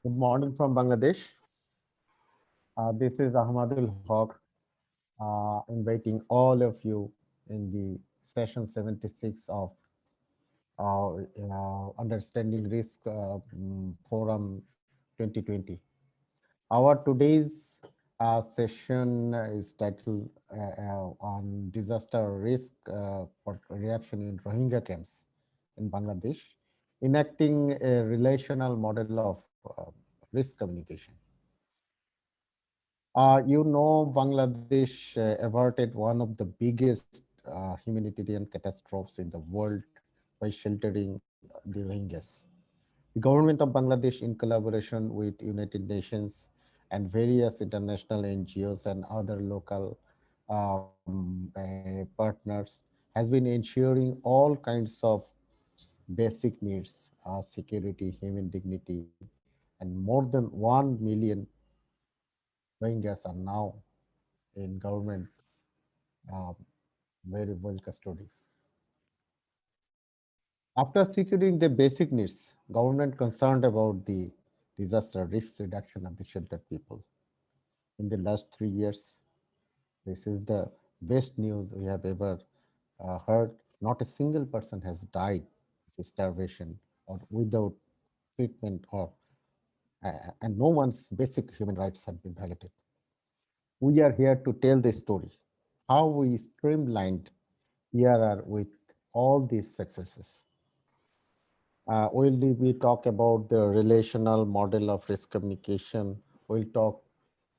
Good morning from Bangladesh. This is Ahmadul Haq, inviting all of you in the session 76 of Understanding Risk Forum 2020. Our today's session is titled on disaster risk for reaction in Rohingya camps in Bangladesh, enacting a relational model of risk communication. Bangladesh averted one of the biggest humanitarian catastrophes in the world by sheltering the Rohingyas. The government of Bangladesh, in collaboration with United Nations and various international NGOs and other local partners, has been ensuring all kinds of basic needs, security, human dignity, and more than 1 million Rohingyas are now in government uh, very well custody. After securing the basic needs, government concerned about the disaster risk reduction of the sheltered people. In the last 3 years, this is the best news we have ever heard. Not a single person has died of starvation or without treatment, or and no one's basic human rights have been violated. We are here to tell the story, how we streamlined ERR with all these successes. We talk about the relational model of risk communication. We'll talk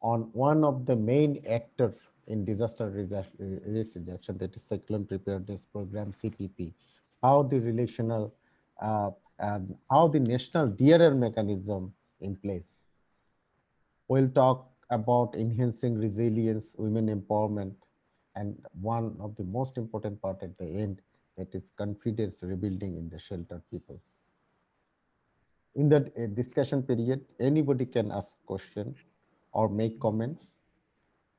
on one of the main actors in risk reduction, that is Cyclone Preparedness Program, CPP, how the relational, and how the national DRR mechanism in place. We'll talk about enhancing resilience, women empowerment, and one of the most important part at the end, that is confidence rebuilding in the sheltered people. In the discussion period, anybody can ask question or make comment.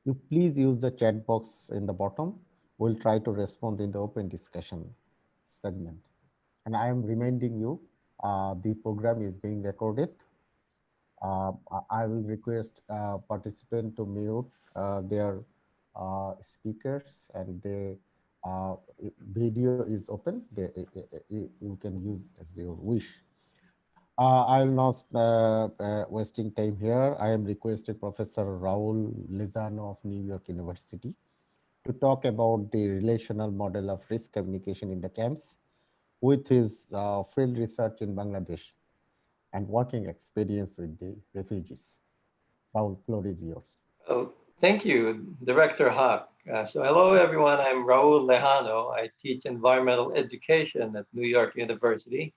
You please use the chat box in the bottom. We'll try to respond in the open discussion segment. And I am reminding you, the program is being recorded. I will request participant to mute their speakers, and their video is open. You can use as your wish. I'll not wasting time here. I am requested Professor Raul Lizano of New York University to talk about the relational model of risk communication in the camps with his field research in Bangladesh and working experience with the refugees. Raul, floor is yours. Oh, thank you, Director Hawk. Hello, everyone. I'm Raul Lejano. I teach environmental education at New York University.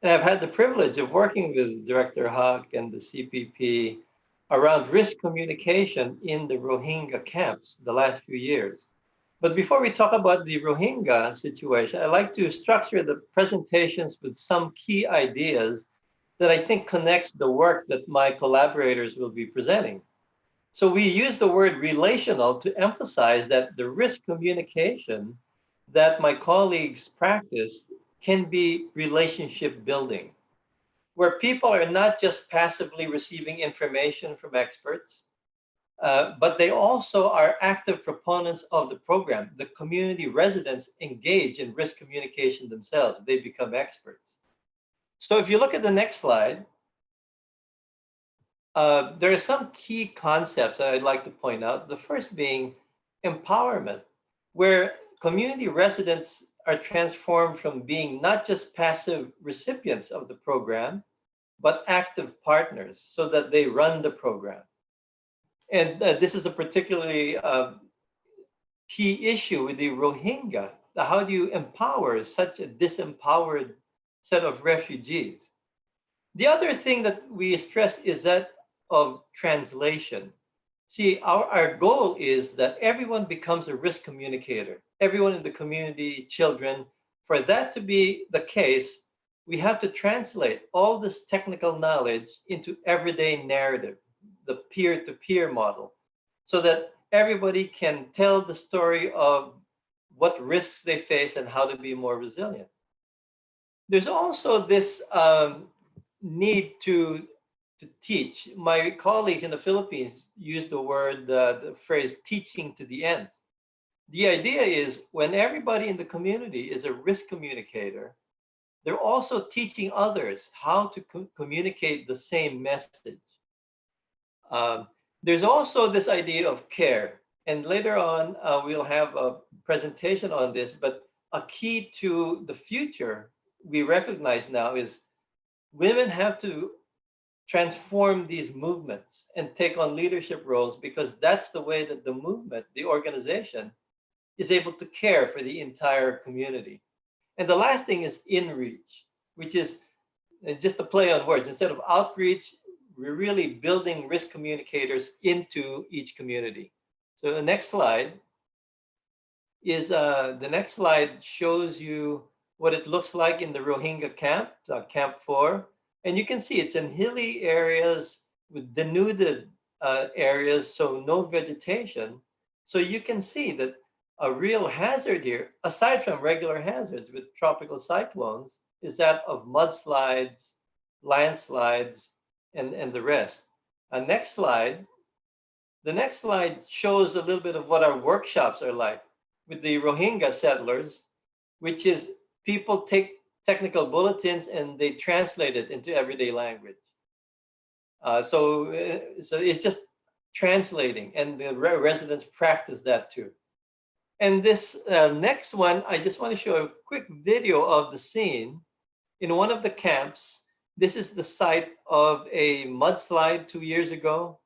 And I've had the privilege of working with Director Hawk and the CPP around risk communication in the Rohingya camps the last few years. But before we talk about the Rohingya situation, I'd like to structure the presentations with some key ideas that I think connects the work that my collaborators will be presenting. So we use the word relational to emphasize that the risk communication that my colleagues practice can be relationship building, where people are not just passively receiving information from experts, but they also are active proponents of the program. The community residents engage in risk communication themselves. They become experts. So if you look at the next slide, there are some key concepts that I'd like to point out. The first being empowerment, where community residents are transformed from being not just passive recipients of the program, but active partners so that they run the program. And this is a particularly key issue with the Rohingya. How do you empower such a disempowered set of refugees? The other thing that we stress is that of translation. See, our goal is that everyone becomes a risk communicator, everyone in the community, children. For that to be the case, we have to translate all this technical knowledge into everyday narrative, the peer-to-peer model, so that everybody can tell the story of what risks they face and how to be more resilient. There's also this need to to teach. My colleagues in the Philippines use the phrase teaching to the nth. The idea is when everybody in the community is a risk communicator, they're also teaching others how to communicate the same message. Um, there's also this idea of care. And later on, we'll have a presentation on this, but a key to the future we recognize now is women have to transform these movements and take on leadership roles because that's the way that the movement, the organization, is able to care for the entire community. And the last thing is in reach, which is just a play on words. Instead of outreach, we're really building risk communicators into each community. So the next slide shows you what it looks like in the Rohingya camp, Camp 4. And you can see it's in hilly areas with denuded areas, so no vegetation. So you can see that a real hazard here, aside from regular hazards with tropical cyclones, is that of mudslides, landslides, and the rest. Next slide. The next slide shows a little bit of what our workshops are like with the Rohingya settlers, which is people take technical bulletins and they translate it into everyday language. So it's just translating, and the residents practice that too. And this next one, I just want to show a quick video of the scene. In one of the camps, this is the site of a mudslide 2 years ago.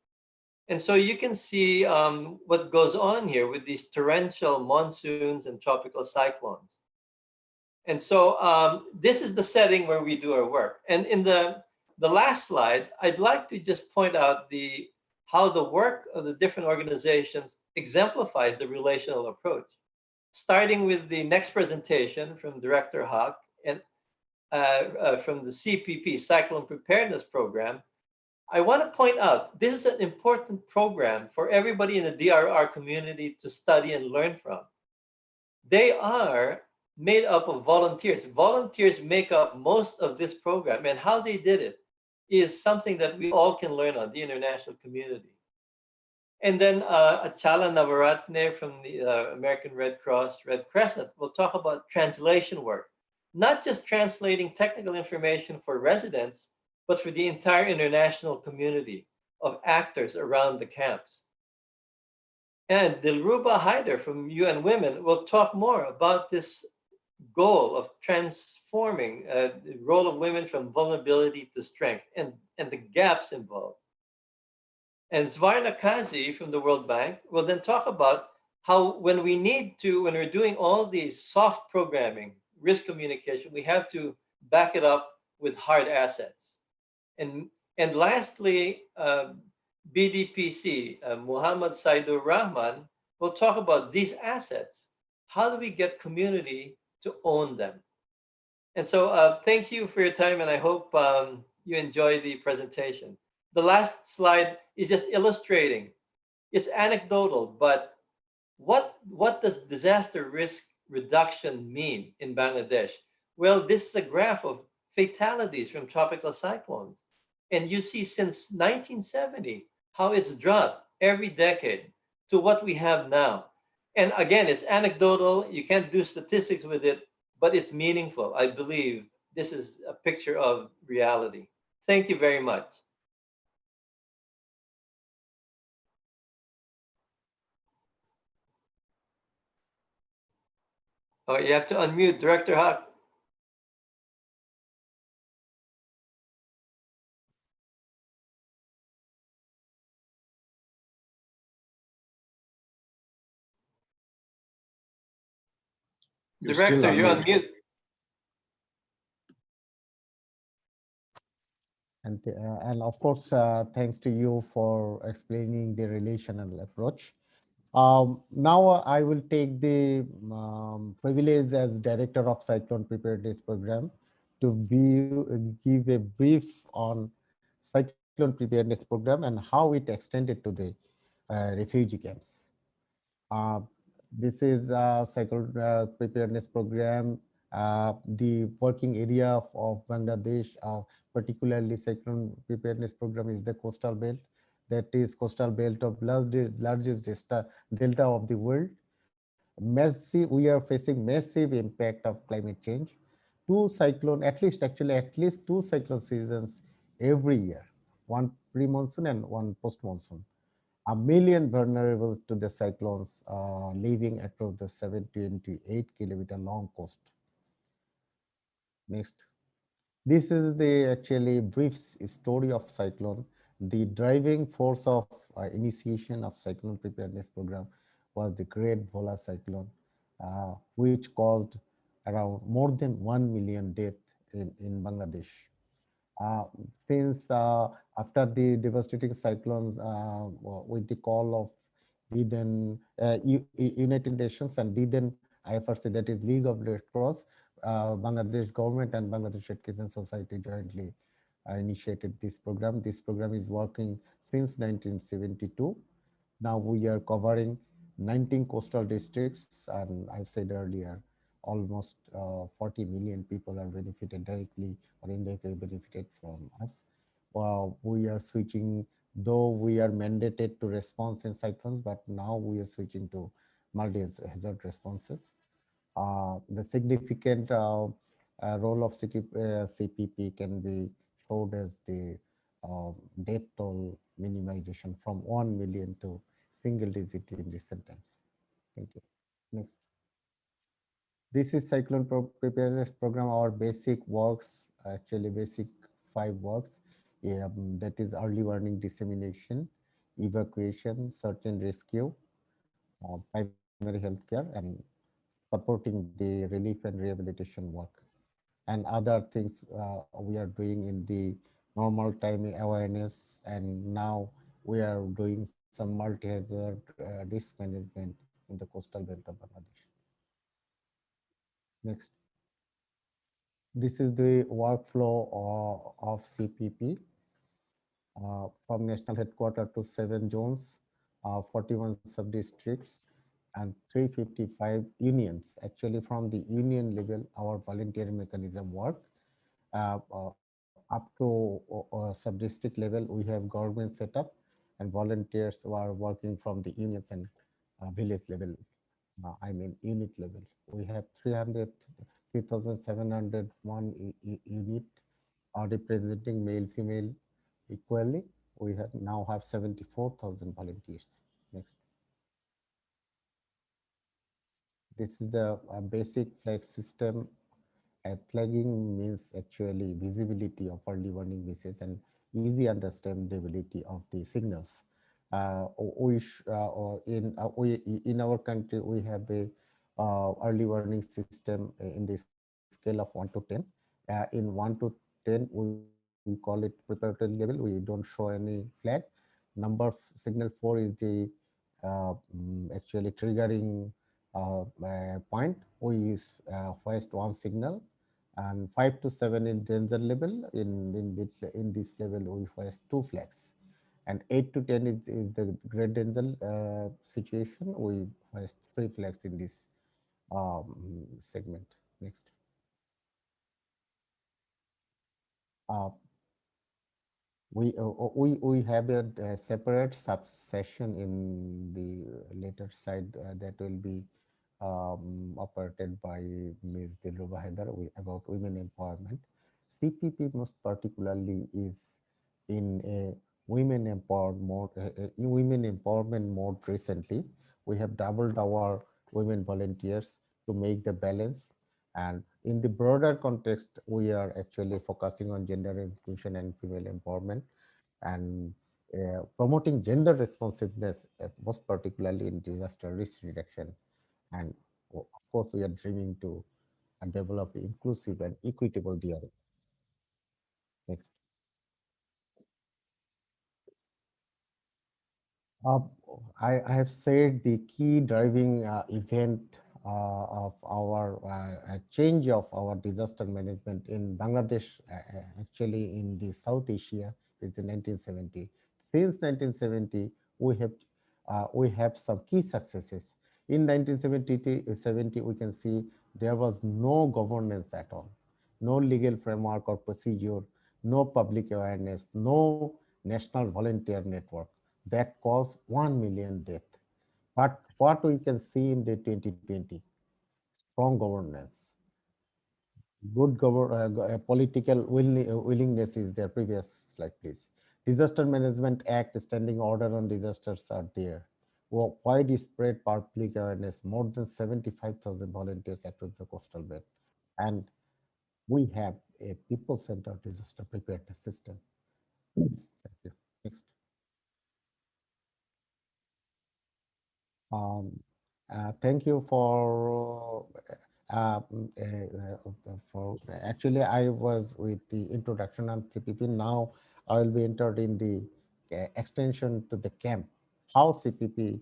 And so you can see what goes on here with these torrential monsoons and tropical cyclones. And so this is the setting where we do our work. And in the last slide, I'd like to just point out how the work of the different organizations exemplifies the relational approach. Starting with the next presentation from Director Hawk and from the CPP, Cyclone Preparedness Programme, I want to point out this is an important program for everybody in the DRR community to study and learn from. They are made up of volunteers. Volunteers make up most of this program, and how they did it is something that we all can learn on, the international community. And then Achala Navaratne from the American Red Cross, Red Crescent, will talk about translation work, not just translating technical information for residents, but for the entire international community of actors around the camps. And Dilruba Haider from UN Women will talk more about this goal of transforming the role of women from vulnerability to strength and the gaps involved. And Svarna Kazi from the World Bank will then talk about how when we're doing all these soft programming, risk communication, we have to back it up with hard assets. And lastly, BDPC, Muhammad Saidur Rahman, will talk about these assets. How do we get community to own them? And so thank you for your time, and I hope you enjoy the presentation. The last slide is just illustrating. It's anecdotal, but what does disaster risk reduction mean in Bangladesh? Well, this is a graph of fatalities from tropical cyclones. And you see since 1970 how it's dropped every decade to what we have now. And again, it's anecdotal. You can't do statistics with it, but it's meaningful. I believe this is a picture of reality. Thank you very much. Oh, you have to unmute, Director Hawk. Director, you're on mute. And of course, thanks to you for explaining the relational approach. Now I will take the privilege as Director of Cyclone Preparedness Program to give a brief on Cyclone Preparedness Program and how it extended to the refugee camps. This is a Cyclone Preparedness Program The working area of Bangladesh, particularly Cyclone Preparedness Program, is the coastal belt. That is coastal belt of largest delta of the world. Massive, we are facing massive impact of climate change. Two cyclone, at least actually at least two cyclone seasons every year, one pre-monsoon and one post-monsoon. A million vulnerable to the cyclones living across the 728-kilometer long coast. Next. This is the actually brief story of cyclone. The driving force of initiation of cyclone preparedness program was the Great Bhola cyclone, which caused around more than 1 million deaths in Bangladesh. Uh, since after the devastating cyclones, with the call of the then United Nations and the then IFRC, that is League of Red Cross, Bangladesh government and Bangladesh Red Crescent Society jointly initiated this program. This program is working since 1972. Now we are covering 19 coastal districts, and I said earlier, almost 40 million people are benefited directly or indirectly benefited from us. We are switching, though we are mandated to response in cyclones, but now we are switching to multi-hazard responses. The significant role of CPP can be showed as the death toll minimization from 1 million to single digit in recent times. Thank you. Next. This is Cyclone Preparedness Program. Our basic works, actually basic 5 works. Yeah, that is early warning dissemination, evacuation, search and rescue, primary healthcare, and supporting the relief and rehabilitation work. And other things we are doing in the normal time awareness, and now we are doing some multi-hazard risk management in the coastal belt of Bangladesh. Next. This is the workflow of CPP from national headquarters to 7 zones, 41 sub-districts, and 355 unions. Actually, from the union level, our volunteer mechanism work. Up to sub-district level, we have government setup, and volunteers who are working from the unions and village level, I mean unit level. We have 3,701 unit representing male, female equally. We have now have 74,000 volunteers. Next. This is the basic flag system. Flagging means actually visibility of early warning messages and easy understandability of the signals. In our country, we have a early warning system in the scale of 1 to 10. In 1 to 10, we call it preparatory level. We don't show any flag. Number signal 4 is the actually triggering point. We hoist one signal, and 5 to 7 in danger level. In this level, we hoist 2 flags, and 8 to 10 is the great danger situation. We hoist 3 flags in this segment. Next. Uh, we have a separate sub-session in the later side that will be operated by Ms. Dilruba Haidar about women empowerment. CPP most particularly is in a women empowerment mode recently. We have doubled our women volunteers to make the balance. And in the broader context, we are actually focusing on gender inclusion and female empowerment, and promoting gender responsiveness, most particularly in disaster risk reduction. And of course, we are dreaming to develop inclusive and equitable DRR. Next. Uh, I have said the key driving event of our change of our disaster management in Bangladesh, actually in the South Asia, is the 1970. Since 1970, we have some key successes. In 1970, we can see There was no governance at all, no legal framework or procedure, no public awareness, no national volunteer network that caused 1 million deaths. But what we can see in the 2020, strong governance, political willingness is there. Previous slide, please. Disaster Management Act, Standing Order on Disasters are there. Widespread public awareness, more than 75,000 volunteers across the coastal belt. And we have a people-centered disaster preparedness system. Thank you. Next. Um, Thank you for actually I was with the introduction on CPP. Now I will be entered in the extension to the camp. How CPP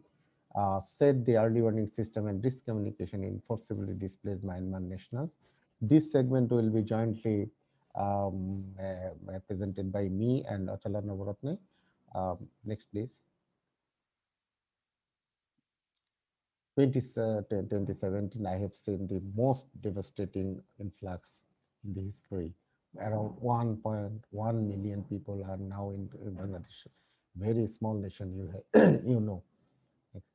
set the early warning system and risk communication in forcibly displaced Myanmar nationals. This segment will be jointly presented by me and Achala Navaratne. Next, please. 2017, I have seen the most devastating influx in the history. Around 1.1 million people are now in Bangladesh. Very small nation, you have, you know. Next,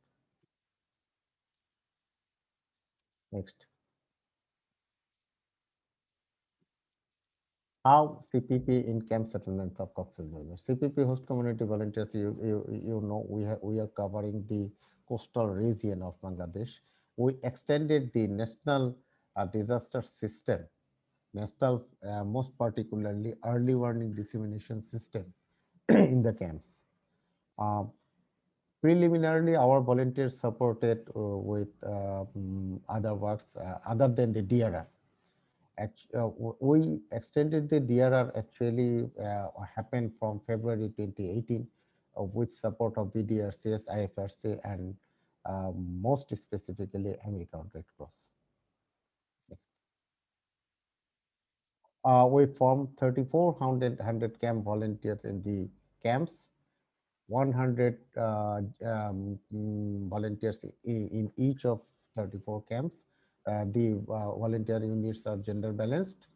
next. How CPP in camp settlements of Cox's Bazar. CPP host community volunteers, you know, we are covering the coastal region of Bangladesh. We extended the national disaster system, national, most particularly early warning dissemination system in the camps. Uh, Preliminarily, our volunteers supported with other works other than the DRR. We extended the DRR actually happened from February 2018 with support of BDRCS, IFRC, and most specifically American Red Cross. We formed 3,400 camp volunteers in the camps, 100 volunteers in each of 34 camps. The volunteer units are gender balanced.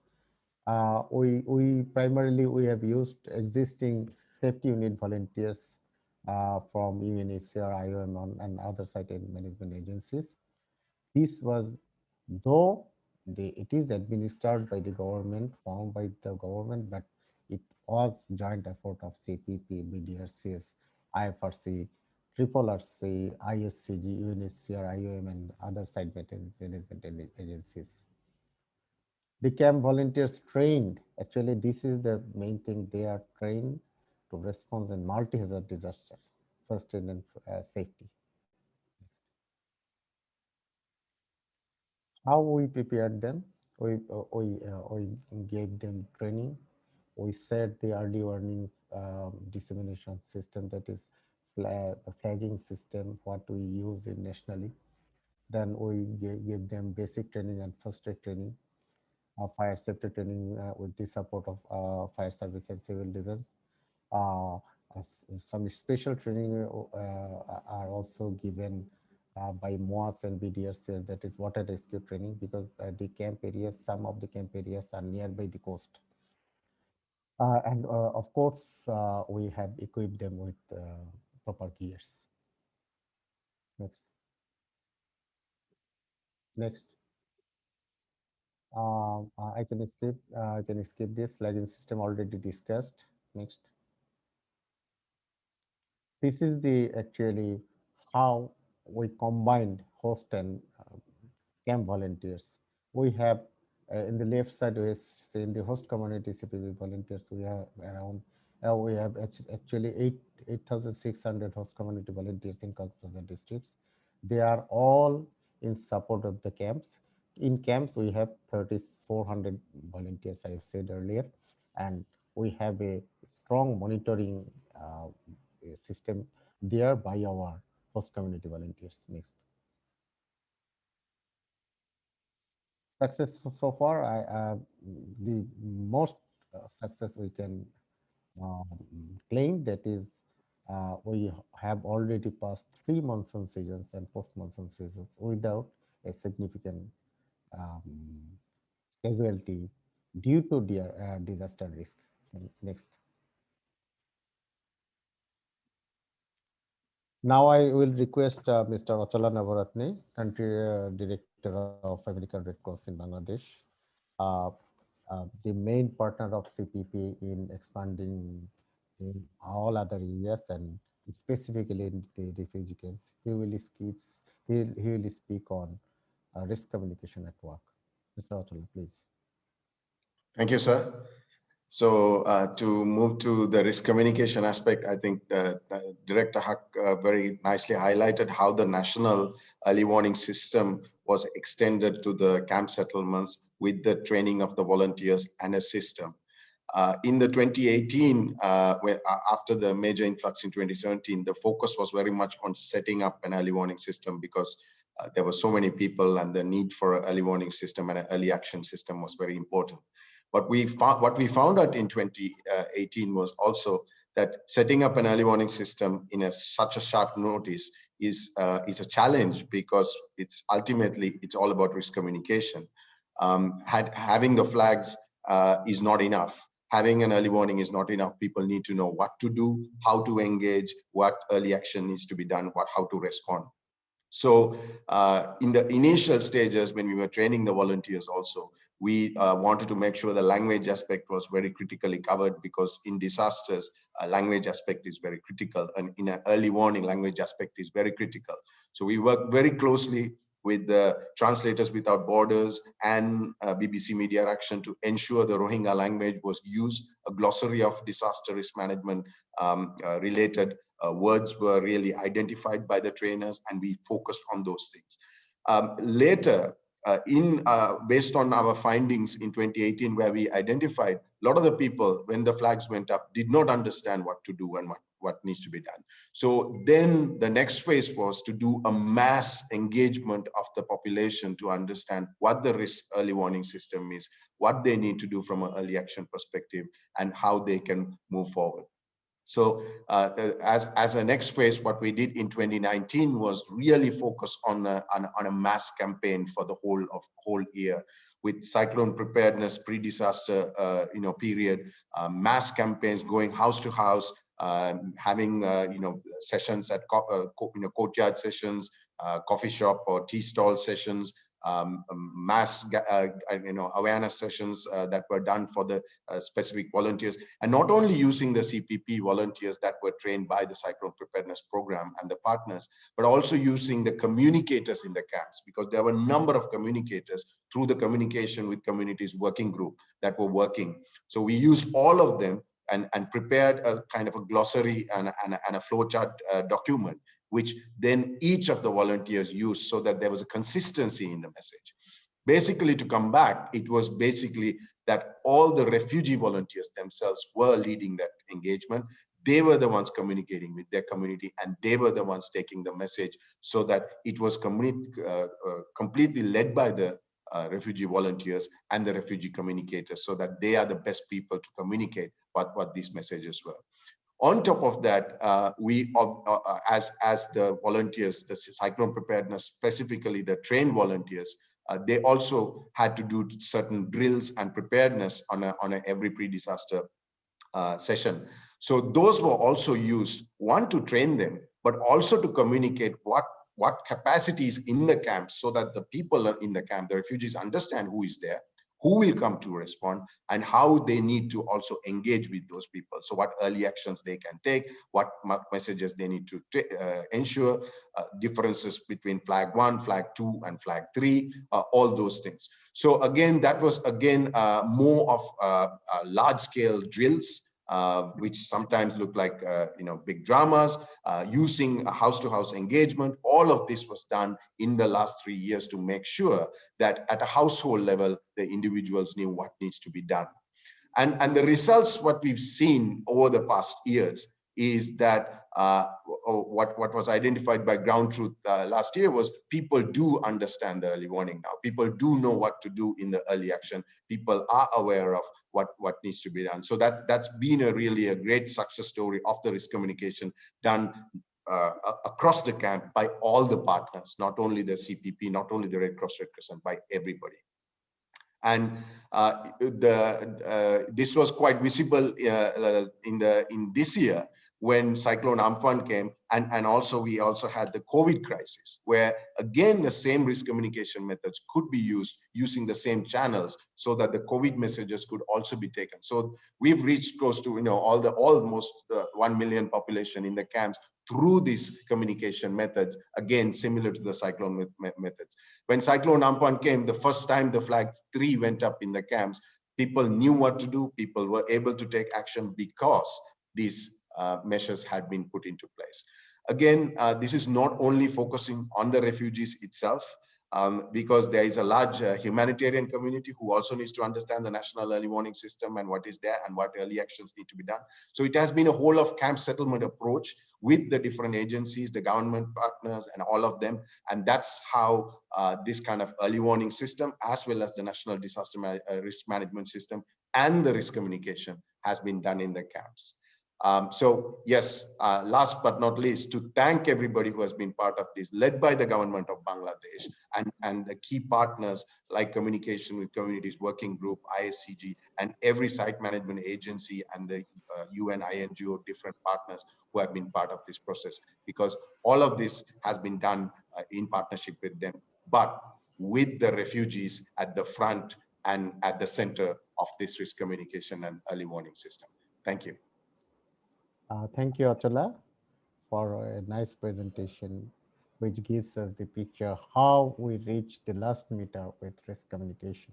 We primarily we have used existing safety unit volunteers from UNHCR, IOM, and other site management agencies. This was, though it is administered by the government, formed by the government, but it was joint effort of CPP, BDRCS, IFRC, Triple RC, ISCG, UNHCR, IOM, and other site management agencies. The camp volunteers trained, actually, this is the main thing, they are trained to respond in multi-hazard disaster, first aid and safety. How we prepared them? We gave them training. We set the early warning dissemination system, that is flagging system, what we use in nationally. Then we gave them basic training and first aid training, fire safety training with the support of fire service and civil defense. Uh, some special training are also given by MOAS and BDRCS, that is water rescue training, because the camp areas, some of the camp areas are nearby the coast. And of course, we have equipped them with proper gears. Next, next. I can skip this flagging system already discussed. Next. This is the actually how we combined host and camp volunteers. We have in the left side, we see in the host community CPB volunteers, we have around, we have actually 8,600 host community volunteers in Cox's districts. They are all in support of the camps. In camps, we have 3,400 volunteers, I have said earlier, and we have a strong monitoring system there by our host community volunteers. Next. Success so far, the most success we can um, claim, that is we have already passed 3 monsoon seasons and post monsoon seasons without a significant um, casualty due to disaster risk. And next. Now I will request Mr. Achala Navaratne, Country Director of American Red Cross in Bangladesh, uh, the main partner of CPP in expanding in all other areas and specifically in the refugee camps. He will speak on risk communication at work. Mr. Achala, please. Thank you, sir. So to move to the risk communication aspect, I think Director Huck very nicely highlighted how the national early warning system was extended to the camp settlements with the training of the volunteers and a system. In the 2018, after the major influx in 2017, the focus was very much on setting up an early warning system because there were so many people and the need for an early warning system and an early action system was very important. What we found out in 2018 was also that setting up an early warning system in such a short notice is a challenge because it's all about risk communication. Having the flags is not enough. Having an early warning is not enough. People need to know what to do, how to engage, what early action needs to be done, how to respond. So in the initial stages, when we were training the volunteers also, we wanted to make sure the language aspect was very critically covered because in disasters, language aspect is very critical. And in an early warning, language aspect is very critical. So we work very closely with the Translators Without Borders and BBC Media Action to ensure the Rohingya language was used. A glossary of disaster risk management related words were really identified by the trainers, and we focused on those things. Later, based on our findings in 2018, where we identified a lot of the people, when the flags went up, did not understand what to do and what needs to be done. So then the next phase was to do a mass engagement of the population to understand what the risk early warning system is, what they need to do from an early action perspective, and how they can move forward. So as a next phase, what we did in 2019 was really focus on a mass campaign for the whole year with cyclone preparedness pre-disaster period, mass campaigns going house to house, having sessions at courtyard sessions, coffee shop or tea stall sessions, mass awareness sessions that were done for the specific volunteers, and not only using the CPP volunteers that were trained by the Cyclone Preparedness Program and the partners, but also using the communicators in the camps, because there were a number of communicators through the communication with communities working group that were working. So we used all of them and prepared a kind of a glossary and a flowchart document, which then each of the volunteers used so that there was a consistency in the message. Basically, to come back, it was basically that all the refugee volunteers themselves were leading that engagement. They were the ones communicating with their community, and they were the ones taking the message so that it was completely led by the refugee volunteers and the refugee communicators, so that they are the best people to communicate what these messages were. On top of that, as the volunteers, the cyclone preparedness, specifically the trained volunteers, they also had to do certain drills and preparedness on every pre-disaster session. So those were also used, one, to train them, but also to communicate what capacities in the camp, so that the people in the camp, the refugees, understand who is there, who will come to respond, and how they need to also engage with those people. So what early actions they can take, what messages they need to ensure, differences between flag 1, flag 2, and flag 3, all those things. So again, that was more of large-scale drills, which sometimes look like big dramas, using a house-to-house engagement. All of this was done in the last 3 years to make sure that at a household level, the individuals knew what needs to be done. And the results, what we've seen over the past years, is that what was identified by Ground Truth last year was people do understand the early warning now. People do know what to do in the early action. People are aware of what needs to be done. So that's been really a great success story of the risk communication done across the camp by all the partners, not only the CPP, not only the Red Cross, Red Crescent, by everybody. And this was quite visible in this year when Cyclone Amphan came, and also we also had the COVID crisis, where again the same risk communication methods could be used using the same channels, so that the COVID messages could also be taken. So we've reached close to almost 1 million population in the camps through these communication methods, again similar to the cyclone methods. When Cyclone Amphan came, the first time the flag 3 went up in the camps, people knew what to do. People were able to take action because these measures had been put into place. Again, this is not only focusing on the refugees itself, because there is a large humanitarian community who also needs to understand the national early warning system and what is there and what early actions need to be done. So it has been a whole of camp settlement approach with the different agencies, the government partners, and all of them. And that's how this kind of early warning system, as well as the national disaster risk management system and the risk communication, has been done in the camps. So yes, last but not least, to thank everybody who has been part of this, led by the government of Bangladesh and the key partners like Communication with Communities Working Group, ISCG, and every site management agency and the UN, INGO, different partners who have been part of this process, because all of this has been done in partnership with them, but with the refugees at the front and at the center of this risk communication and early warning system. Thank you. Thank you, Achala, for a nice presentation, which gives us the picture how we reach the last meter with risk communication.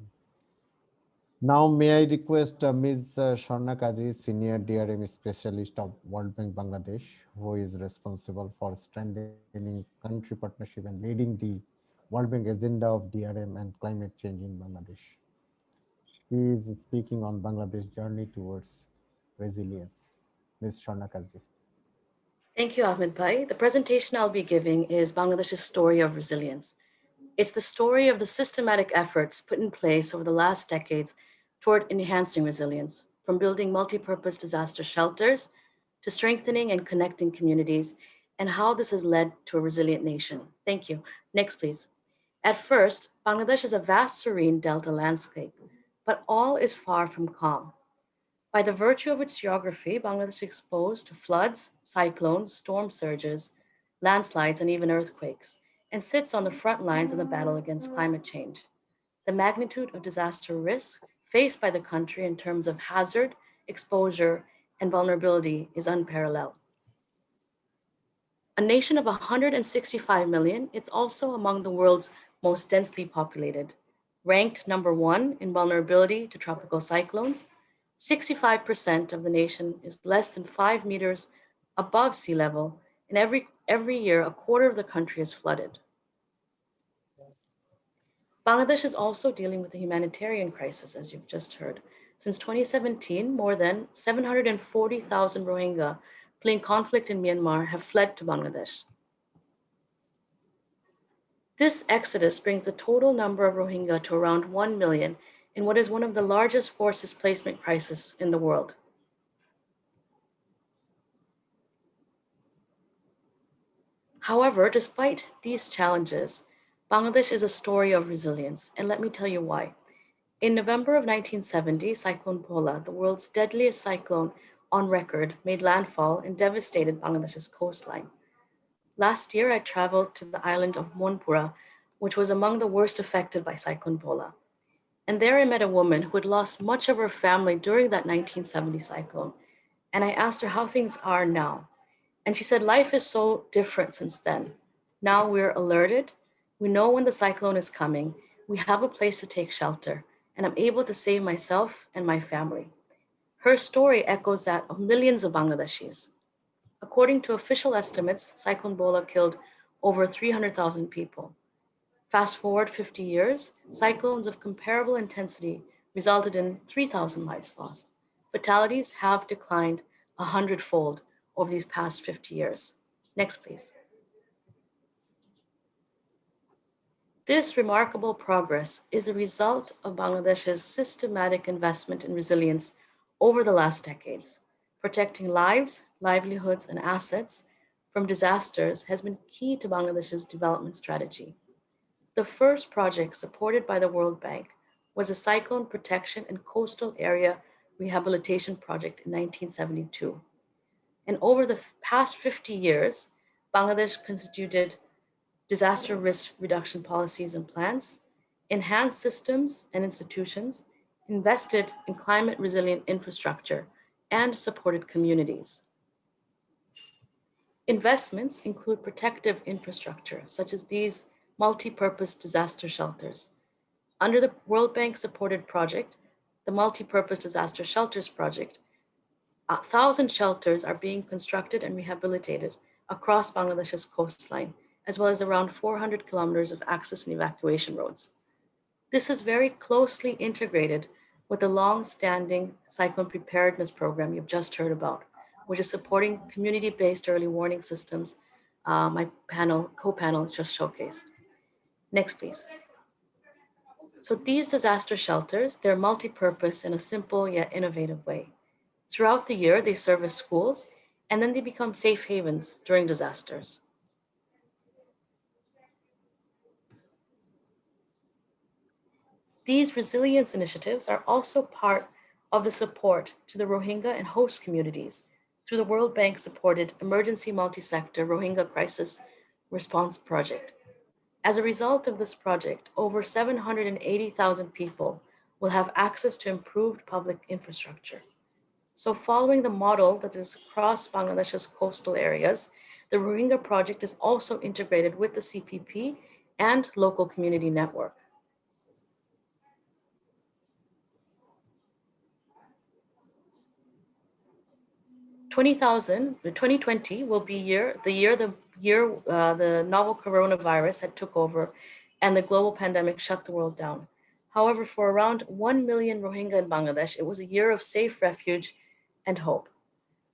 Now, may I request Ms. Sharna Kazi, Senior DRM Specialist of World Bank Bangladesh, who is responsible for strengthening country partnership and leading the World Bank agenda of DRM and climate change in Bangladesh. He is speaking on Bangladesh journey towards resilience. Ms. Sharna Kazi. Thank you, Ahmed Bhai. The presentation I'll be giving is Bangladesh's story of resilience. It's the story of the systematic efforts put in place over the last decades toward enhancing resilience, from building multi-purpose disaster shelters to strengthening and connecting communities, and how this has led to a resilient nation. Thank you. Next, please. At first, Bangladesh is a vast serene delta landscape, but all is far from calm. By the virtue of its geography, Bangladesh is exposed to floods, cyclones, storm surges, landslides, and even earthquakes, and sits on the front lines of the battle against climate change. The magnitude of disaster risk faced by the country in terms of hazard, exposure, and vulnerability is unparalleled. A nation of 165 million, it's also among the world's most densely populated. Ranked number 1 in vulnerability to tropical cyclones, 65% of the nation is less than 5 meters above sea level, and every year a quarter of the country is flooded. Bangladesh is also dealing with a humanitarian crisis, as you've just heard. Since 2017, more than 740,000 Rohingya fleeing conflict in Myanmar have fled to Bangladesh. This exodus brings the total number of Rohingya to around 1 million in what is one of the largest forced displacement crises in the world. However, despite these challenges, Bangladesh is a story of resilience, and let me tell you why. In November of 1970, Cyclone Pola, the world's deadliest cyclone on record, made landfall and devastated Bangladesh's coastline. Last year, I traveled to the island of Monpura, which was among the worst affected by Cyclone Pola. And there I met a woman who had lost much of her family during that 1970 cyclone. And I asked her how things are now. And she said, life is so different since then. Now we're alerted. We know when the cyclone is coming. We have a place to take shelter. And I'm able to save myself and my family. Her story echoes that of millions of Bangladeshis. According to official estimates, Cyclone Pola killed over 300,000 people. Fast forward 50 years, cyclones of comparable intensity resulted in 3,000 lives lost. Fatalities have declined 100-fold over these past 50 years. Next, please. This remarkable progress is the result of Bangladesh's systematic investment in resilience over the last decades, protecting lives, livelihoods, and assets from disasters has been key to Bangladesh's development strategy. The first project supported by the World Bank was a cyclone protection and coastal area rehabilitation project in 1972. And over the past 50 years, Bangladesh constituted disaster risk reduction policies and plans, enhanced systems and institutions, invested in climate resilient infrastructure, and supported communities. Investments include protective infrastructure, such as these multi-purpose disaster shelters. Under the World Bank supported project, the Multi-Purpose Disaster Shelters Project, 1,000 shelters are being constructed and rehabilitated across Bangladesh's coastline, as well as around 400 kilometers of access and evacuation roads. This is very closely integrated with the long-standing Cyclone Preparedness Program you've just heard about, which is supporting community-based early warning systems my co-panel just showcased. Next, please. So these disaster shelters, they're multi-purpose in a simple yet innovative way. Throughout the year, they serve as schools, and then they become safe havens during disasters. These resilience initiatives are also part of the support to the Rohingya and host communities through the World Bank supported Emergency Multi-Sector Rohingya Crisis Response Project. As a result of this project, over 780,000 people will have access to improved public infrastructure. So following the model that is across Bangladesh's coastal areas, the Rohingya project is also integrated with the CPP and local community network. 2020 will be the year the novel coronavirus had took over and the global pandemic shut the world down. However, for around 1 million Rohingya in Bangladesh, it was a year of safe refuge and hope.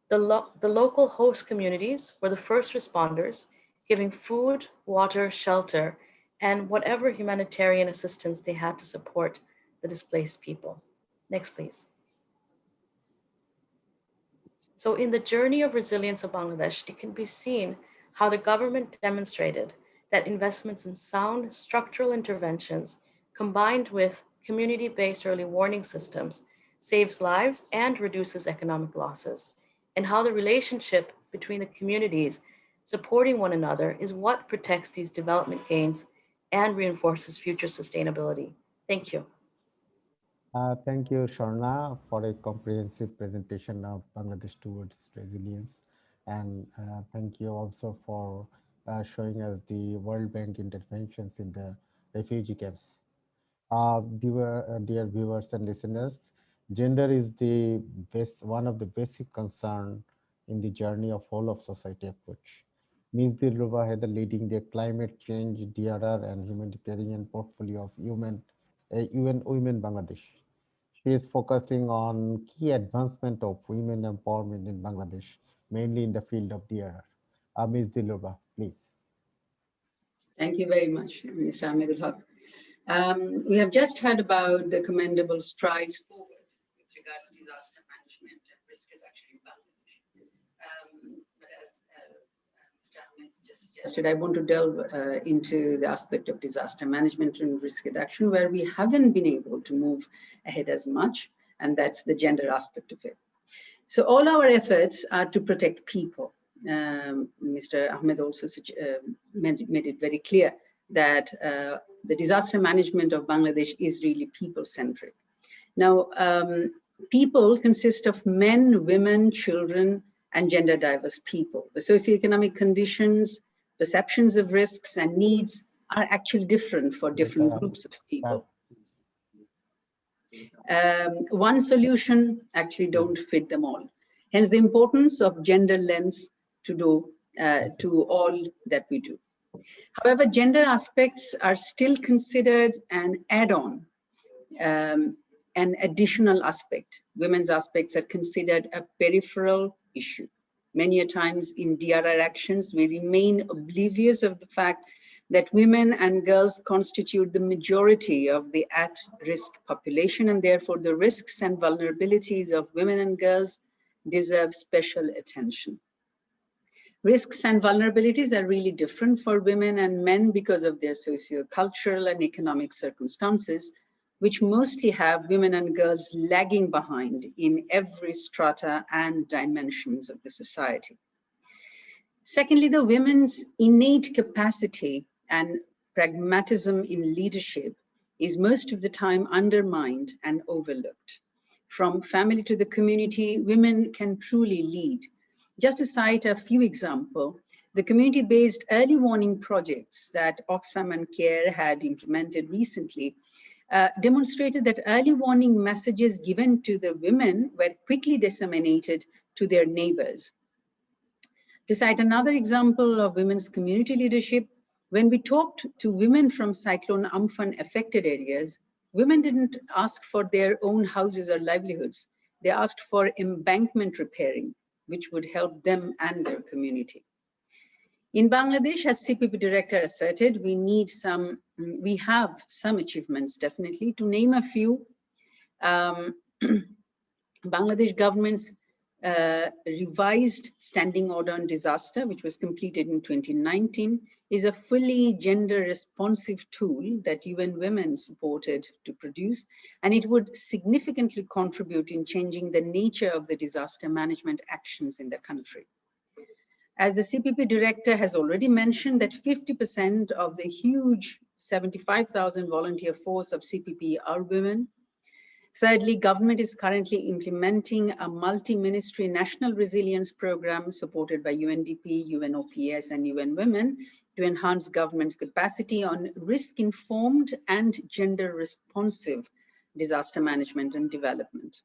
The local host communities were the first responders, giving food, water, shelter, and whatever humanitarian assistance they had to support the displaced people. Next, please. So in the journey of resilience of Bangladesh, it can be seen how the government demonstrated that investments in sound structural interventions combined with community-based early warning systems saves lives and reduces economic losses, and how the relationship between the communities supporting one another is what protects these development gains and reinforces future sustainability. Thank you. Thank you, Sharna, for a comprehensive presentation of Bangladesh towards resilience. And thank you also for showing us the World Bank interventions in the refugee camps. Dear viewers and listeners, gender is one of the basic concern in the journey of whole of society approach. Ms. Dilruba had leading the climate change, DRR, and humanitarian portfolio of UN Women Bangladesh. She is focusing on key advancement of women empowerment in Bangladesh, mainly in the field of DRR. Ms. Dilruba, please. Thank you very much, Mr. Ahmedul Haq. We have just heard about the commendable strides forward with regards to disaster management and risk reduction in Bangladesh. But as Mr. Ahmed just suggested, I want to delve into the aspect of disaster management and risk reduction where we haven't been able to move ahead as much, and that's the gender aspect of it. So all our efforts are to protect people. Mr. Ahmed also made it very clear that the disaster management of Bangladesh is really people-centric. Now, people consist of men, women, children, and gender diverse people. The socioeconomic conditions, perceptions of risks and needs are actually different for different groups of people. One solution actually don't fit them all. Hence the importance of gender lens to all that we do. However, gender aspects are still considered an add-on, an additional aspect. Women's aspects are considered a peripheral issue. Many a times in DRR actions, we remain oblivious of the fact that women and girls constitute the majority of the at-risk population, and therefore the risks and vulnerabilities of women and girls deserve special attention. Risks and vulnerabilities are really different for women and men because of their socio-cultural and economic circumstances, which mostly have women and girls lagging behind in every strata and dimensions of the society. Secondly, the women's innate capacity and pragmatism in leadership is most of the time undermined and overlooked. From family to the community, women can truly lead. Just to cite a few examples, the community-based early warning projects that Oxfam and CARE had implemented recently demonstrated that early warning messages given to the women were quickly disseminated to their neighbors. To cite another example of women's community leadership, when we talked to women from Cyclone Amphan affected areas, women didn't ask for their own houses or livelihoods. They asked for embankment repairing, which would help them and their community. In Bangladesh, as CPP director asserted, we have some achievements, definitely. To name a few, Bangladesh government's revised standing order on disaster, which was completed in 2019, is a fully gender responsive tool that UN Women supported to produce, and it would significantly contribute in changing the nature of the disaster management actions in the country. As the CPP director has already mentioned, that 50% of the huge 75,000 volunteer force of CPP are women. Thirdly, government is currently implementing a multi-ministry national resilience program supported by UNDP, UNOPS, and UN Women to enhance government's capacity on risk-informed and gender-responsive disaster management and development.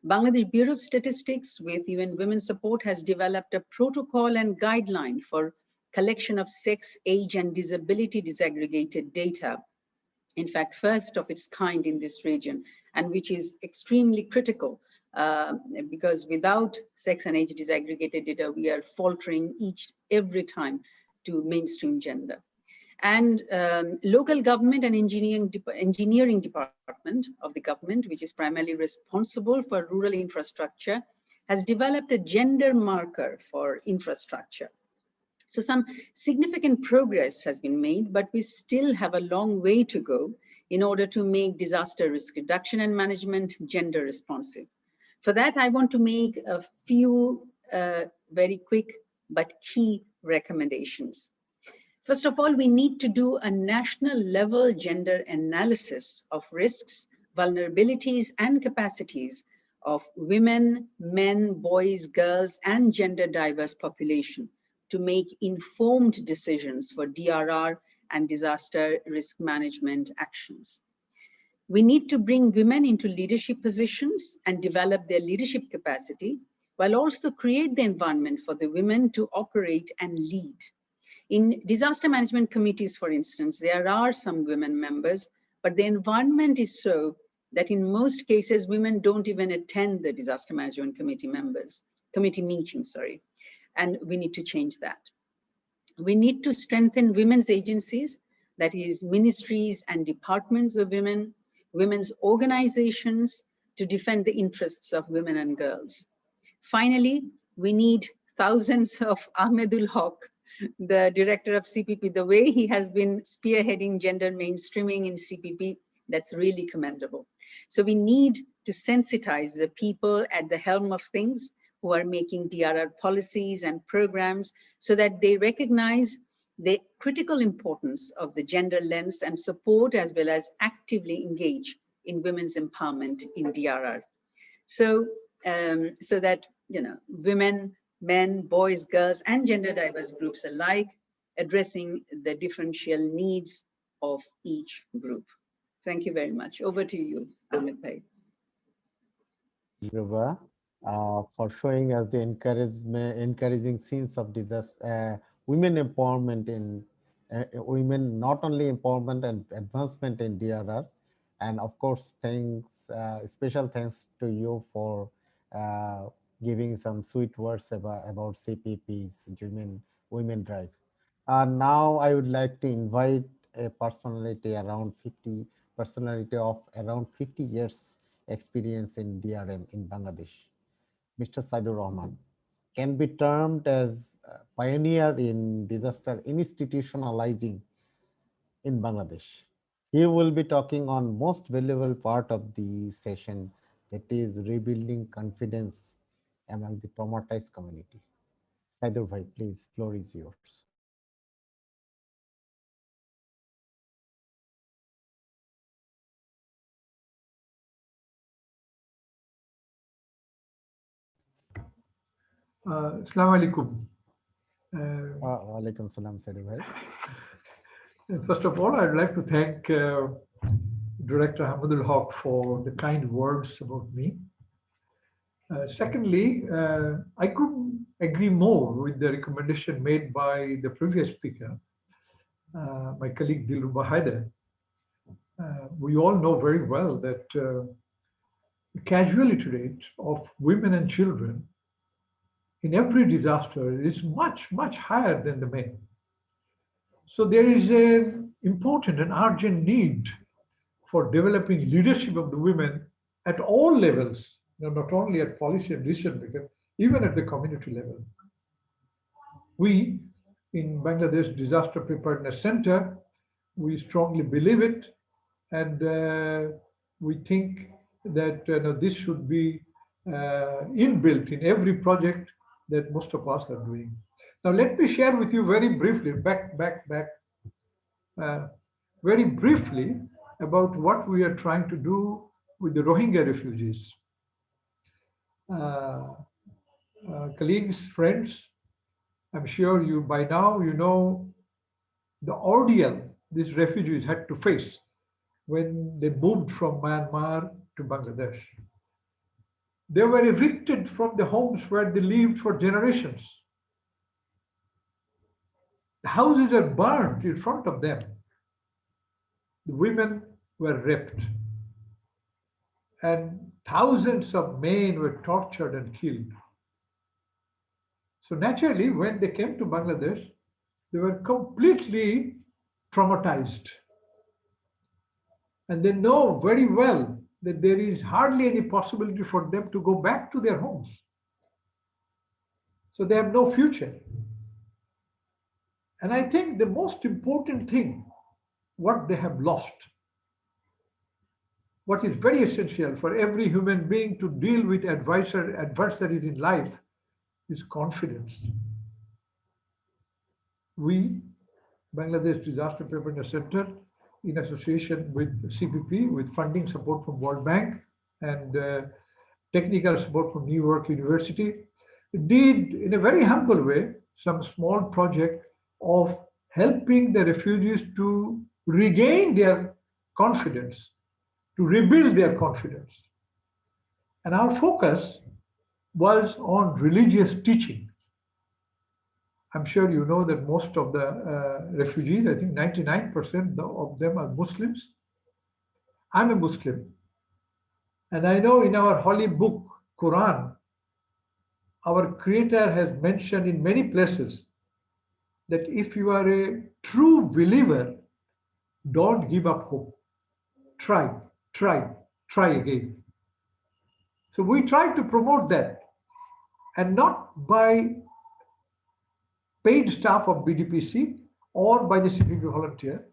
Bangladesh Bureau of Statistics, with UN Women support, has developed a protocol and guideline for collection of sex, age, and disability disaggregated data. In fact, first of its kind in this region, and which is extremely critical because without sex and age disaggregated data, we are faltering every time to mainstream gender. And local government and engineering department of the government, which is primarily responsible for rural infrastructure, has developed a gender marker for infrastructure. So some significant progress has been made, but we still have a long way to go in order to make disaster risk reduction and management gender responsive. For that, I want to make a few very quick but key recommendations. First of all, we need to do a national level gender analysis of risks, vulnerabilities, and capacities of women, men, boys, girls, and gender diverse population to make informed decisions for DRR and disaster risk management actions. We need to bring women into leadership positions and develop their leadership capacity, while also create the environment for the women to operate and lead. In disaster management committees, for instance, there are some women members, but the environment is so that in most cases, women don't even attend the disaster management committee meetings, and we need to change that. We need to strengthen women's agencies, that is ministries and departments of women, women's organizations to defend the interests of women and girls. Finally, we need thousands of Ahmedul Haq, the director of CPP, the way he has been spearheading gender mainstreaming in CPP, that's really commendable. So we need to sensitize the people at the helm of things who are making DRR policies and programs so that they recognize the critical importance of the gender lens and support as well as actively engage in women's empowerment in DRR. So, so that women, men, boys, girls, and gender diverse groups alike addressing the differential needs of each group. Thank you very much. Over to you, Ahmed Bhai. Ruba, for showing us the encouraging scenes of disaster, women empowerment in women, not only empowerment and advancement in DRR, and of course, special thanks to you for giving some sweet words about CPP's women drive. Now I would like to invite a personality of around 50 years experience in DRM in Bangladesh. Mr. Saidur Rahman can be termed as pioneer in disaster institutionalizing in Bangladesh. He will be talking on most valuable part of the session, that is rebuilding confidence among the traumatized community. Saidur Bhai, please, floor is yours. Assalamu alaikum. Walaikum salam, Saidur Bhai. First of all, I'd like to thank Director Hamidul Haq for the kind words about me. Secondly, I couldn't agree more with the recommendation made by the previous speaker, my colleague Dilruba Haider. We all know very well that the casualty rate of women and children in every disaster is much, much higher than the men. So there is an important and urgent need for developing leadership of the women at all levels, not only at policy and decision making, even at the community level. We in Bangladesh Disaster Preparedness Centre, we strongly believe it, and we think that this should be inbuilt in every project that most of us are doing. Now, let me share with you very briefly, very briefly about what we are trying to do with the Rohingya refugees. Colleagues, friends, I'm sure you by now you know the ordeal these refugees had to face when they moved from Myanmar to Bangladesh. They were evicted from the homes where they lived for generations. The houses are burned in front of them. The women were raped. And thousands of men were tortured and killed. So naturally, when they came to Bangladesh, they were completely traumatized. And they know very well that there is hardly any possibility for them to go back to their homes. So they have no future. And I think the most important thing, what they have lost, what is very essential for every human being to deal with adversaries in life is confidence. We, Bangladesh Disaster Preparedness Centre, in association with CPP, with funding support from World Bank and technical support from New York University, did in a very humble way some small project of helping the refugees to regain their confidence, to rebuild their confidence. And our focus was on religious teaching. I'm sure you know that most of the refugees, I think 99% of them are Muslims. I'm a Muslim. And I know in our holy book, Quran, our Creator has mentioned in many places that if you are a true believer, don't give up hope. Try, try, try again. So we try to promote that, and not by paid staff of BDPC or by the CPP volunteer,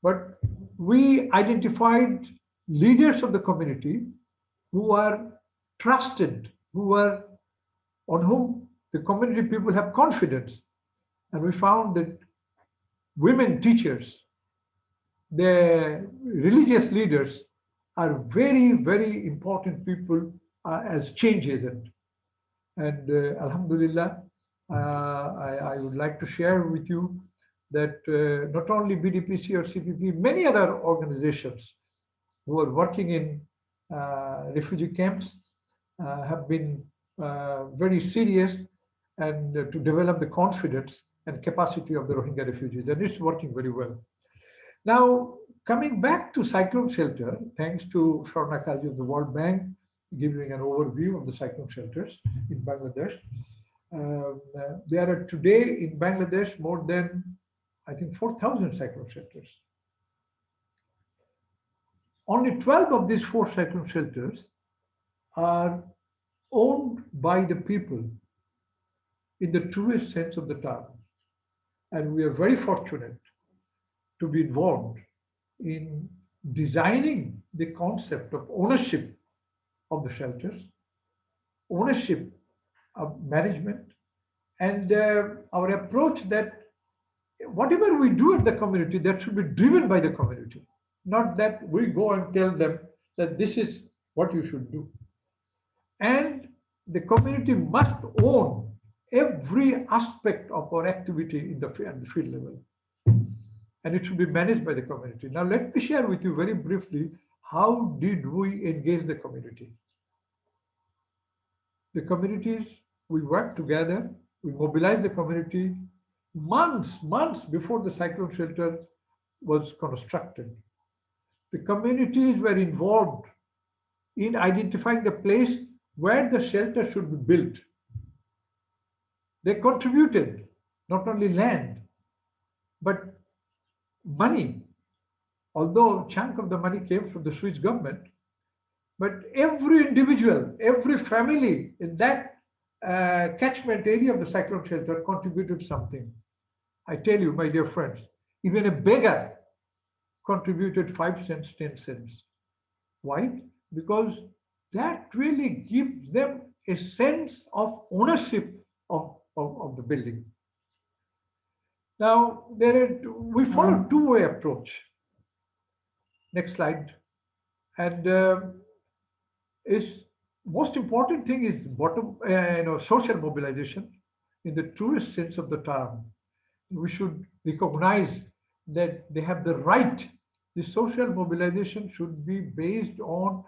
but we identified leaders of the community who are trusted, who are on whom the community people have confidence. And we found that women teachers, the religious leaders are very, very important people as change agent. And Alhamdulillah, I would like to share with you that not only BDPC or CPP, many other organizations who are working in refugee camps have been very serious and to develop the confidence and capacity of the Rohingya refugees, and it's working very well. Now, coming back to cyclone shelter, thanks to Sharna Kaji of the World Bank giving an overview of the cyclone shelters in Bangladesh. There are today in Bangladesh more than, I think, 4,000 cyclone shelters. Only 12 of these 4 cyclone shelters are owned by the people in the truest sense of the term. And we are very fortunate to be involved in designing the concept of ownership of the shelters, ownership of management, and our approach that whatever we do at the community, that should be driven by the community, not that we go and tell them that this is what you should do. And the community must own every aspect of our activity in the field level. And it should be managed by the community. Now, let me share with you very briefly, how did we engage the community? The communities, we worked together, we mobilized the community months before the cyclone shelter was constructed. The communities were involved in identifying the place where the shelter should be built. They contributed not only land, but money, although a chunk of the money came from the Swiss government, but every individual, every family in that catchment area of the cyclone shelter contributed something. I tell you, my dear friends, even a beggar contributed 5 cents, 10 cents. Why? Because that really gives them a sense of ownership of the building. Now, we follow two-way approach. Next slide. And is most important thing is social mobilization in the truest sense of the term. We should recognize that they have the right. The social mobilization should be based on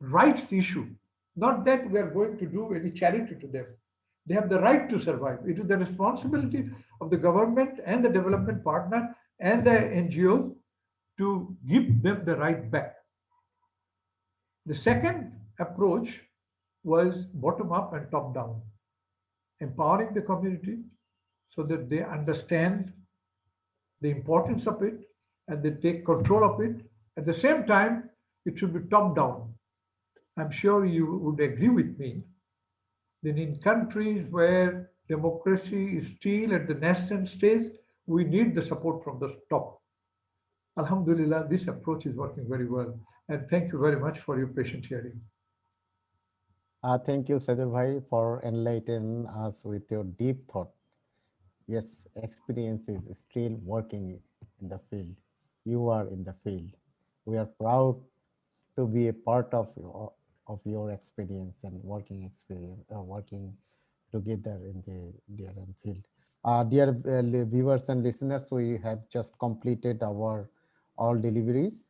rights issue, not that we are going to do any charity to them. They have the right to survive. It is the responsibility of the government and the development partner and the NGOs to give them the right back. The second approach was bottom up and top down, empowering the community so that they understand the importance of it and they take control of it. At the same time, it should be top down. I'm sure you would agree with me that in countries where democracy is still at the nascent stage, we need the support from the top. Alhamdulillah, this approach is working very well. And thank you very much for your patient hearing. Thank you, Sadir Bhai, for enlightening us with your deep thought. Yes, experience is still working in the field. You are in the field. We are proud to be a part of your experience and working experience, working together in the DRM field. Dear viewers and listeners, we have just completed our all deliveries.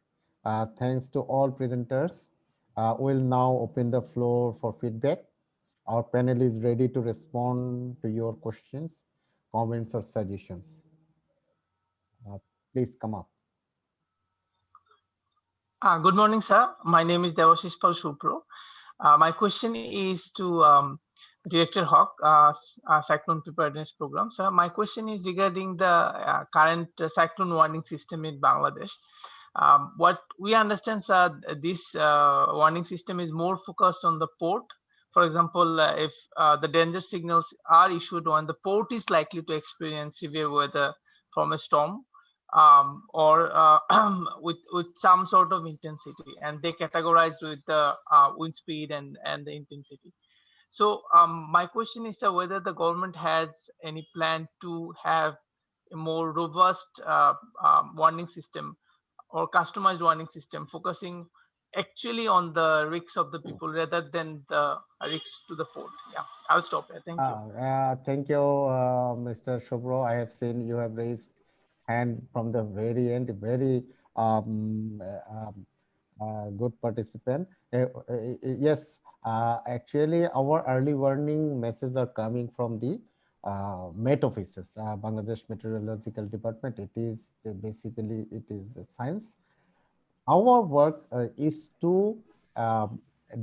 Thanks to all presenters. We'll now open the floor for feedback. Our panel is ready to respond to your questions, comments, or suggestions. Please come up. Good morning, sir. My name is Devashish Pal Supro. My question is to Director Hawk, Cyclone Preparedness Program. Sir, my question is regarding the current cyclone warning system in Bangladesh. What we understand, sir, this warning system is more focused on the port. For example, if the danger signals are issued when the port is likely to experience severe weather from a storm, or with some sort of intensity, and they categorized with the wind speed and the intensity. So my question is, whether the government has any plan to have a more robust warning system or customized warning system focusing actually on the risks of the people rather than the risks to the port. Yeah, I'll stop there. Thank you. Thank you, Mr. Shubro. I have seen you have raised hand from the very end, very good participant. Yes, actually, our early warning messages are coming from the Met offices, Bangladesh Meteorological Department. It is basically the science. Our work is to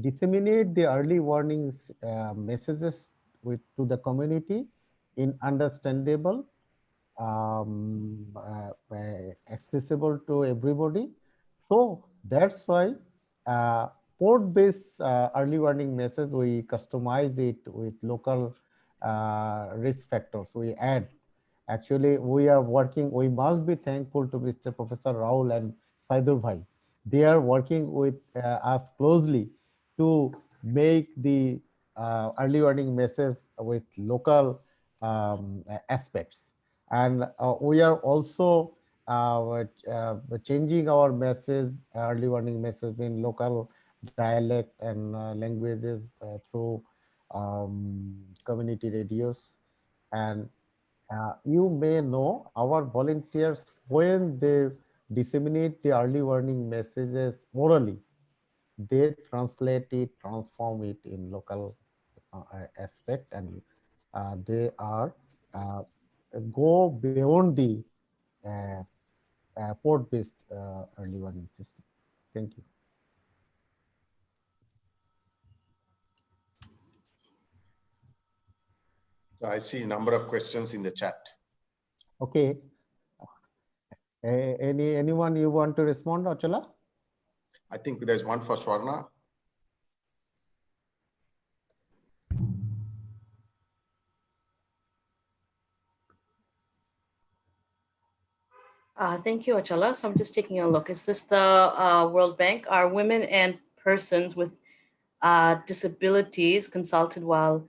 disseminate the early warnings messages to the community in understandable, accessible to everybody. So that's why port-based early warning message, we customize it with local risk factors we add. Actually, we are working, we must be thankful to Mr. Professor Raul and Saidur Bhai. They are working with us closely to make the early warning message with local aspects. And we are also changing our message, early warning message in local dialect and languages through community radios. And you may know our volunteers, when they disseminate the early warning messages orally, they translate it, transform it in local aspect, and they are go beyond the uh, port-based early warning system. Thank you. So I see a number of questions in the chat. Okay. Anyone you want to respond, Achala? I think there's one for Swarna. Thank you, Achala. So I'm just taking a look. Is this the World Bank? Are women and persons with disabilities consulted while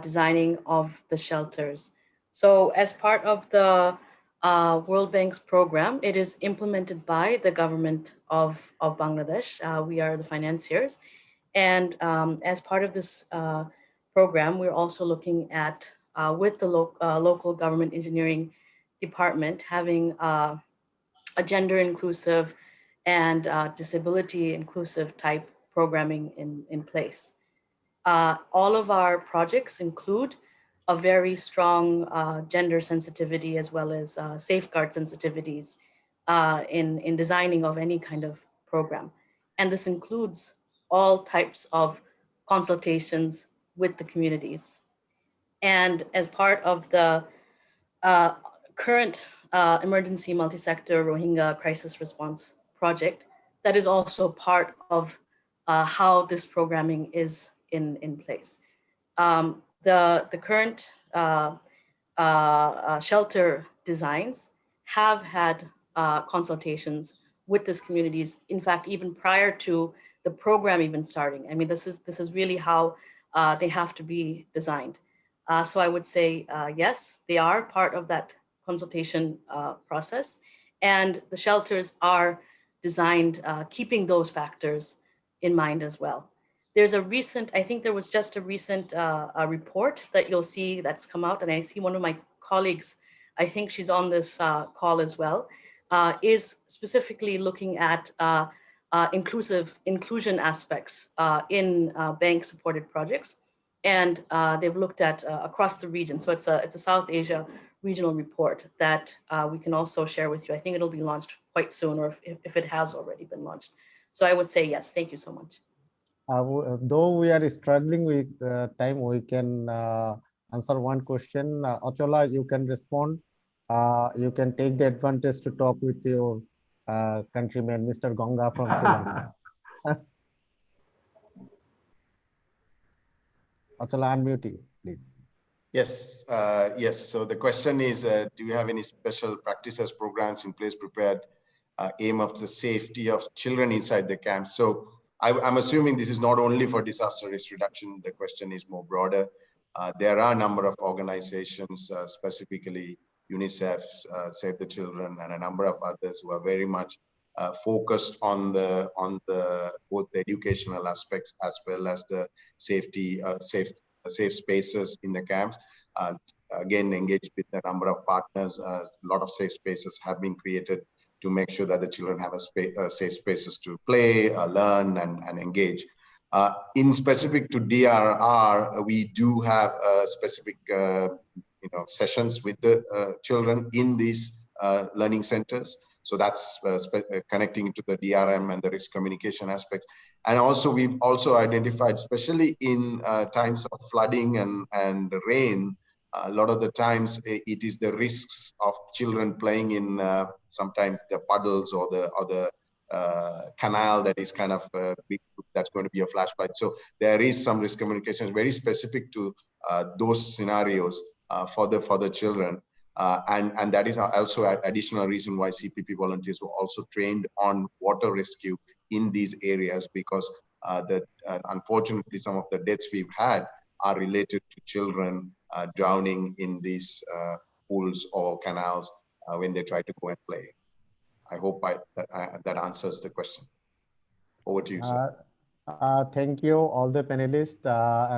designing of the shelters? So as part of the World Bank's program, it is implemented by the government of Bangladesh. We are the financiers. And as part of this program, we're also looking at, with the local government engineering department, having a gender inclusive and disability inclusive type programming in place. All of our projects include a very strong gender sensitivity as well as safeguard sensitivities in designing of any kind of program. And this includes all types of consultations with the communities. And as part of the current emergency multi-sector Rohingya crisis response project, that is also part of how this programming is in place. The current shelter designs have had consultations with these communities. In fact, even prior to the program even starting. I mean, this is really how they have to be designed. So I would say, yes, they are part of that consultation process. And the shelters are designed keeping those factors in mind as well. There's a recent, I think there was just a recent report that you'll see that's come out, and I see one of my colleagues, I think she's on this call as well, is specifically looking at inclusion aspects in bank-supported projects. And they've looked at across the region. So it's a South Asia regional report that we can also share with you. I think it'll be launched quite soon, or if it has already been launched. So I would say yes, thank you so much. Though we are struggling with time, we can answer one question. Achala, you can respond. You can take the advantage to talk with your countryman, Mr. Ganga from Sri Lanka. Achala, unmute you, please. Yes, yes. So the question is, do you have any special practices, programs in place prepared aim of the safety of children inside the camps? So I'm assuming this is not only for disaster risk reduction. The question is more broader. There are a number of organizations, specifically UNICEF, Save the Children, and a number of others who are very much focused on both the educational aspects as well as the safety, safe spaces in the camps. Again, engaged with a number of partners. A lot of safe spaces have been created to make sure that the children have a safe spaces to play, learn, and engage. In specific to DRR, we do have specific sessions with the children in these learning centers. So that's connecting to the DRM and the risk communication aspects. And also, we've also identified, especially in times of flooding and rain, a lot of the times it is the risks of children playing in sometimes the puddles or the canal that is kind of big, that's going to be a flash flood. So there is some risk communication very specific to those scenarios for the children. And that is also an additional reason why CPP volunteers were also trained on water rescue in these areas, because unfortunately some of the deaths we've had are related to children drowning in these pools or canals when they try to go and play. I hope that answers the question. Over to you, sir. Thank you, all the panelists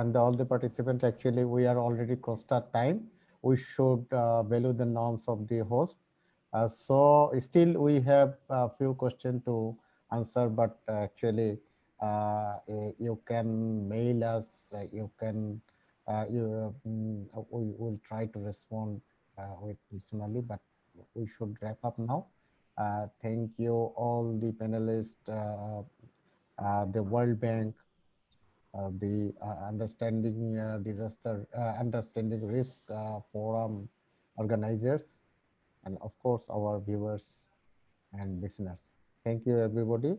and all the participants. Actually, we are already crossed our time. We should value the norms of the host. So still we have a few questions to answer, but actually you can mail us, we will try to respond with personally, but we should wrap up now. Thank you all the panelists, the World Bank, the understanding understanding risk forum organizers, and of course our viewers and listeners. Thank you, everybody.